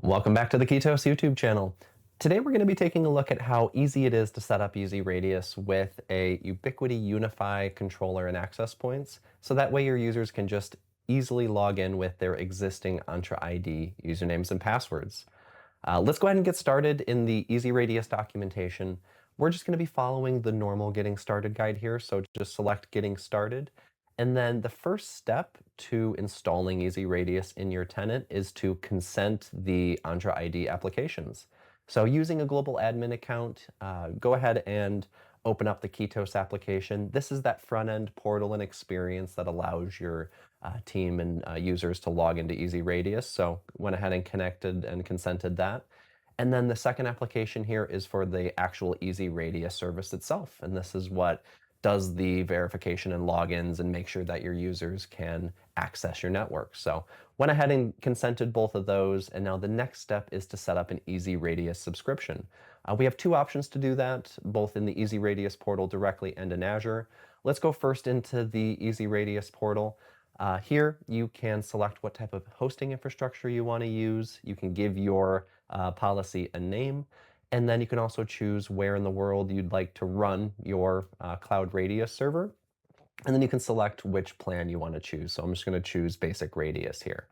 Welcome back to the Ketos YouTube channel. Today we're going to be taking a look at how easy it is to set up EZRADIUS with a Ubiquiti Unify controller and access points, so that way your users can just easily log in with their existing Entra ID usernames and passwords. Let's go ahead and get started in the EZRADIUS documentation. We're just going to be following the normal getting started guide here, so just select getting started. And then the first step to installing EZRADIUS in your tenant is to consent the Entra ID applications. So using a global admin account, go ahead and open up the Ketos application. This is that front-end portal and experience that allows your team and users to log into EZRADIUS. So went ahead and connected and consented that. And then the second application here is for the actual EZRADIUS service itself. And this is what does the verification and logins and make sure that your users can access your network. So went ahead and consented both of those, and now the next step is to set up an EZRADIUS subscription. We have two options to do that, both in the EZRADIUS portal directly and in Azure. Let's go first into the EZRADIUS portal. Here you can select what type of hosting infrastructure you want to use. You can give your policy a name. And then you can also choose where in the world you'd like to run your Cloud Radius server. And then you can select which plan you want to choose. So I'm just going to choose Basic Radius here.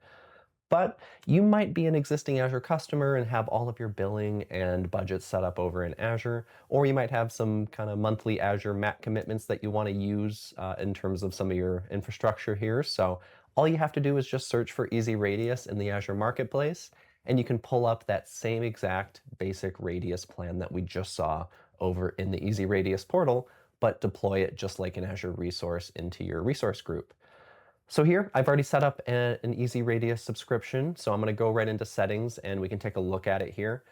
But you might be an existing Azure customer and have all of your billing and budgets set up over in Azure, or you might have some kind of monthly Azure MAC commitments that you want to use in terms of some of your infrastructure here. So all you have to do is just search for EZRADIUS in the Azure Marketplace, and you can pull up that same exact basic radius plan that we just saw over in the EZRADIUS portal, but deploy it just like an Azure resource into your resource group. So here, I've already set up an EZRADIUS subscription, so I'm going to go right into settings and we can take a look at it here.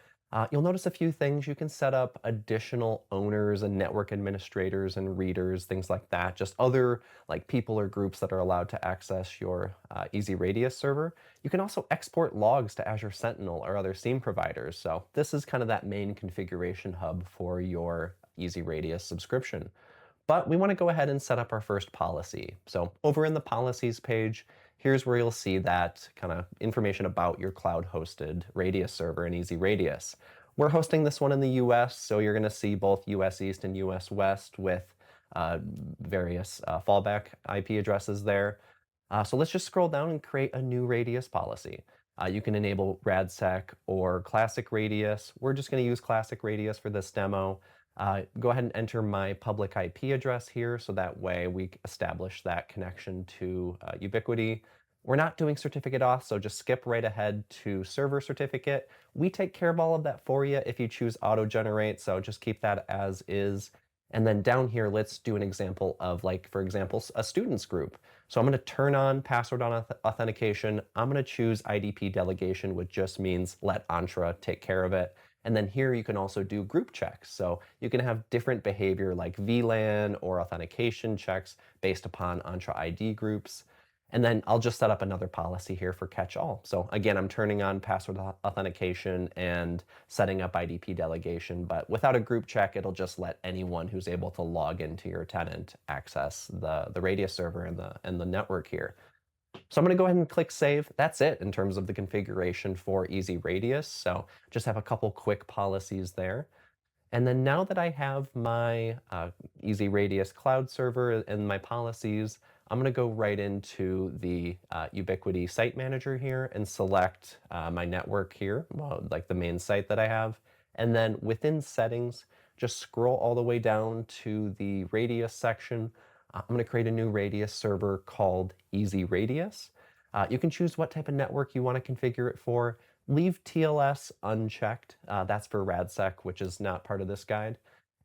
You'll notice a few things. You can set up additional owners and network administrators and readers, things like that, just other like people or groups that are allowed to access your EZRADIUS server. You can also export logs to Azure Sentinel or other SIEM providers. So this is kind of that main configuration hub for your EZRADIUS subscription. But we want to go ahead and set up our first policy. So over in the policies page, here's where you'll see that kind of information about your cloud-hosted Radius server in EZRADIUS. We're hosting this one in the US, so you're going to see both US East and US West with various fallback IP addresses there. So let's just scroll down and create a new Radius policy. You can enable RADSEC or Classic Radius. We're just going to use Classic Radius for this demo. Go ahead and enter my public IP address here, so that way we establish that connection to Ubiquiti. We're not doing certificate auth, so just skip right ahead to server certificate. We take care of all of that for you if you choose auto generate, so just keep that as is. And then down here, let's do an example of, like, for example, a students group. So I'm going to turn on password on authentication. I'm going to choose IDP delegation, which just means let Entra take care of it. And then here you can also do group checks. So you can have different behavior like VLAN or authentication checks based upon Entra ID groups. And then I'll just set up another policy here for catch-all. So again, I'm turning on password authentication and setting up IDP delegation, but without a group check, it'll just let anyone who's able to log into your tenant access the Radius server and the network here. So I'm going to go ahead and click Save. That's it in terms of the configuration for EZRADIUS. So just have a couple quick policies there. And then now that I have my EZRADIUS cloud server and my policies, I'm going to go right into the Ubiquiti Site Manager here and select my network here, well, like the main site that I have. And then within Settings, just scroll all the way down to the Radius section. I'm going to create a new Radius server called EZRADIUS. You can choose what type of network you want to configure it for. Leave TLS unchecked. That's for RADSEC, which is not part of this guide.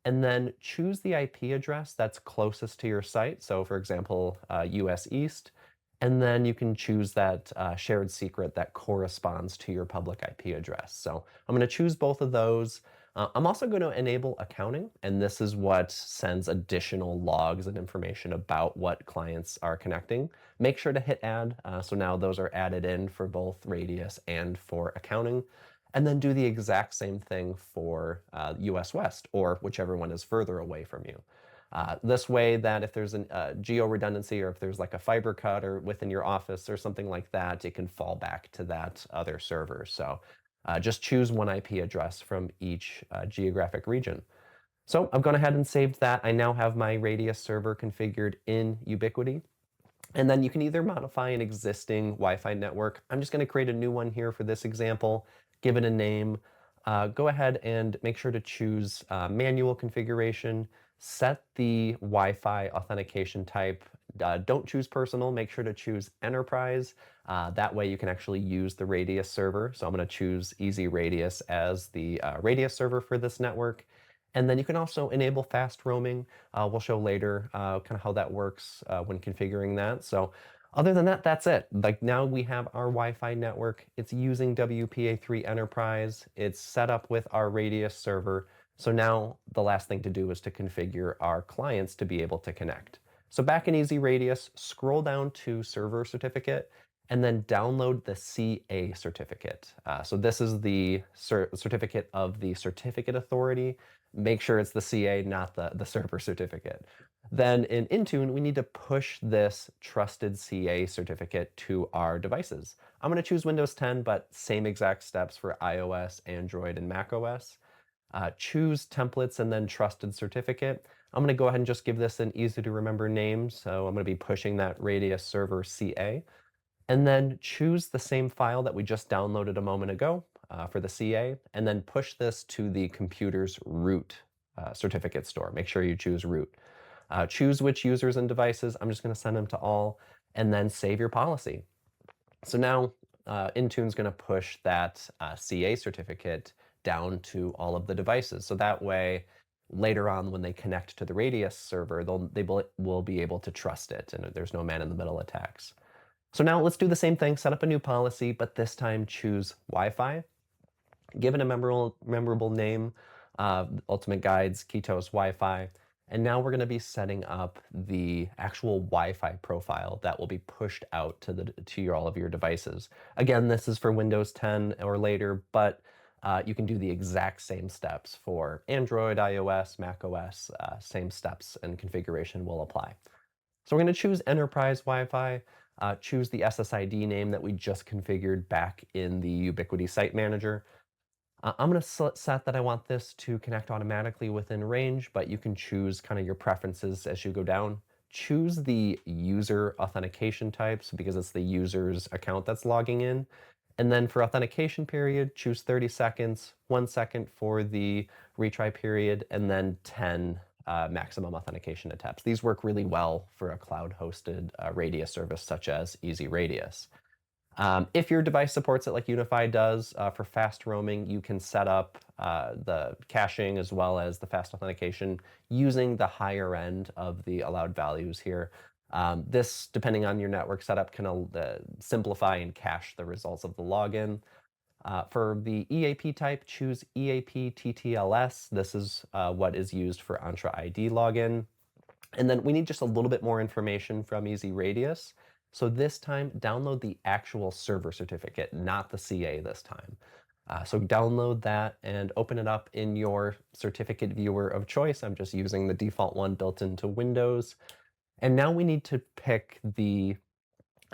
And then choose the IP address that's closest to your site. So for example, US East. And then you can choose that shared secret that corresponds to your public IP address. So I'm going to choose both of those. I'm also going to enable accounting, and this is what sends additional logs and information about what clients are connecting. Make sure to hit add, so now those are added in for both Radius and for accounting. And then do the exact same thing for US West, or whichever one is further away from you. This way that if there's a geo redundancy, or if there's like a fiber cut or within your office or something like that, it can fall back to that other server. So Just choose one IP address from each geographic region. So I've gone ahead and saved that. I now have my Radius server configured in Ubiquiti. And then you can either modify an existing Wi-Fi network. I'm just going to create a new one here for this example, give it a name. Go ahead and make sure to choose manual configuration, set the Wi-Fi authentication type. Don't choose personal, make sure to choose enterprise. That way you can actually use the Radius server. So I'm going to choose EZRADIUS as the Radius server for this network. And then you can also enable fast roaming. We'll show later kind of how that works when configuring that. So other than that, that's it. Like now we have our Wi-Fi network. It's using WPA3 Enterprise. It's set up with our Radius server. So now the last thing to do is to configure our clients to be able to connect. So back in EZRADIUS, scroll down to Server Certificate and then download the CA certificate. So this is the certificate of the certificate authority. Make sure it's the CA, not the server certificate. Then in Intune, we need to push this trusted CA certificate to our devices. I'm going to choose Windows 10, but same exact steps for iOS, Android, and macOS. Choose templates and then trusted certificate. I'm going to go ahead and just give this an easy to remember name. So I'm going to be pushing that Radius server CA. And then choose the same file that we just downloaded a moment ago for the CA, and then push this to the computer's root certificate store. Make sure you choose root. Choose which users and devices. I'm just going to send them to all, and then save your policy. So now Intune's going to push that CA certificate down to all of the devices. So that way, later on when they connect to the Radius server, they will be able to trust it, and there's no man-in-the-middle attacks. So now let's do the same thing, set up a new policy, but this time choose Wi-Fi. Give it a memorable name, Ultimate Guides, Ketos Wi-Fi. And now we're going to be setting up the actual Wi-Fi profile that will be pushed out to all of your devices. Again, this is for Windows 10 or later, but you can do the exact same steps for Android, iOS, macOS. Same steps and configuration will apply. So we're going to choose Enterprise Wi-Fi. Choose the SSID name that we just configured back in the Ubiquiti Site Manager. I'm going to set that I want this to connect automatically within range, but you can choose kind of your preferences as you go down. Choose the user authentication types because it's the user's account that's logging in. And then for authentication period, choose 30 seconds, 1 second for the retry period, and then 10 maximum authentication attempts. These work really well for a cloud-hosted Radius service such as EZRADIUS. If your device supports it like UniFi does, for fast roaming, you can set up the caching as well as the fast authentication using the higher end of the allowed values here. This, depending on your network setup, can simplify and cache the results of the login. For the EAP type, choose EAP TTLS. This is what is used for Entra ID login. And then we need just a little bit more information from EZRADIUS. So this time, download the actual server certificate, not the CA this time. So download that and open it up in your certificate viewer of choice. I'm just using the default one built into Windows. And now we need to pick the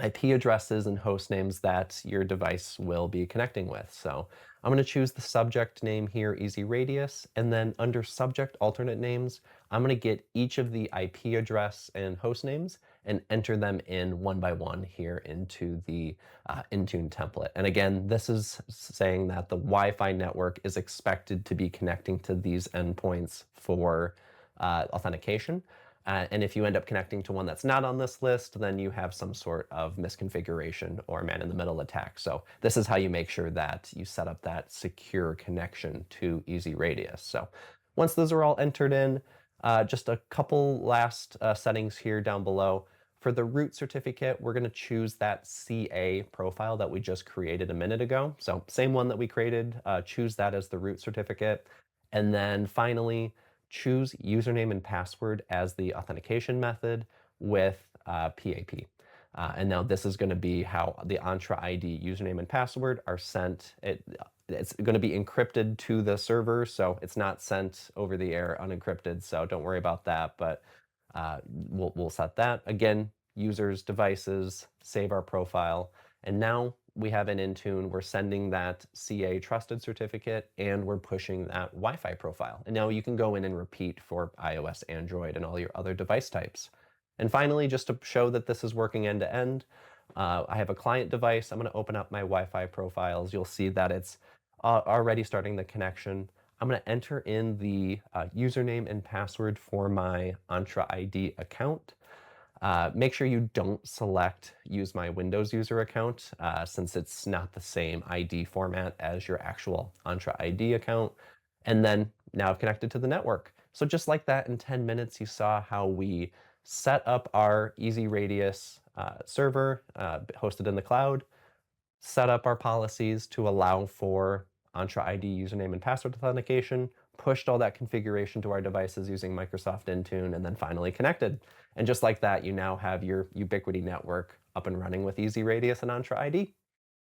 IP addresses and host names that your device will be connecting with. So I'm going to choose the subject name here, EZRADIUS, and then under subject alternate names, I'm going to get each of the IP address and host names and enter them in one by one here into the Intune template. And again, this is saying that the Wi-Fi network is expected to be connecting to these endpoints for authentication. And if you end up connecting to one that's not on this list, then you have some sort of misconfiguration or man-in-the-middle attack. So this is how you make sure that you set up that secure connection to EZRADIUS. So once those are all entered in, just a couple last settings here down below. For the root certificate, we're going to choose that CA profile that we just created a minute ago. So same one that we created, choose that as the root certificate. And then finally, choose username and password as the authentication method with PAP. And now this is going to be how the Entra ID username and password are sent. It's going to be encrypted to the server, so it's not sent over the air unencrypted, so don't worry about that, but we'll set that. Again, users, devices, save our profile, and now we have in Intune, we're sending that CA trusted certificate and we're pushing that Wi-Fi profile. And now you can go in and repeat for iOS, Android, and all your other device types. And finally, just to show that this is working end to end, I have a client device. I'm going to open up my Wi-Fi profiles. You'll see that it's already starting the connection. I'm going to enter in the username and password for my Entra ID account. Make sure you don't select use my Windows user account since it's not the same ID format as your actual Entra ID account. And then now I've connected to the network. So just like that, in 10 minutes, you saw how we set up our EZRADIUS server hosted in the cloud, set up our policies to allow for Entra ID username and password authentication, pushed all that configuration to our devices using Microsoft Intune, and then finally connected. And just like that, you now have your Ubiquiti network up and running with EZRADIUS and Entra ID.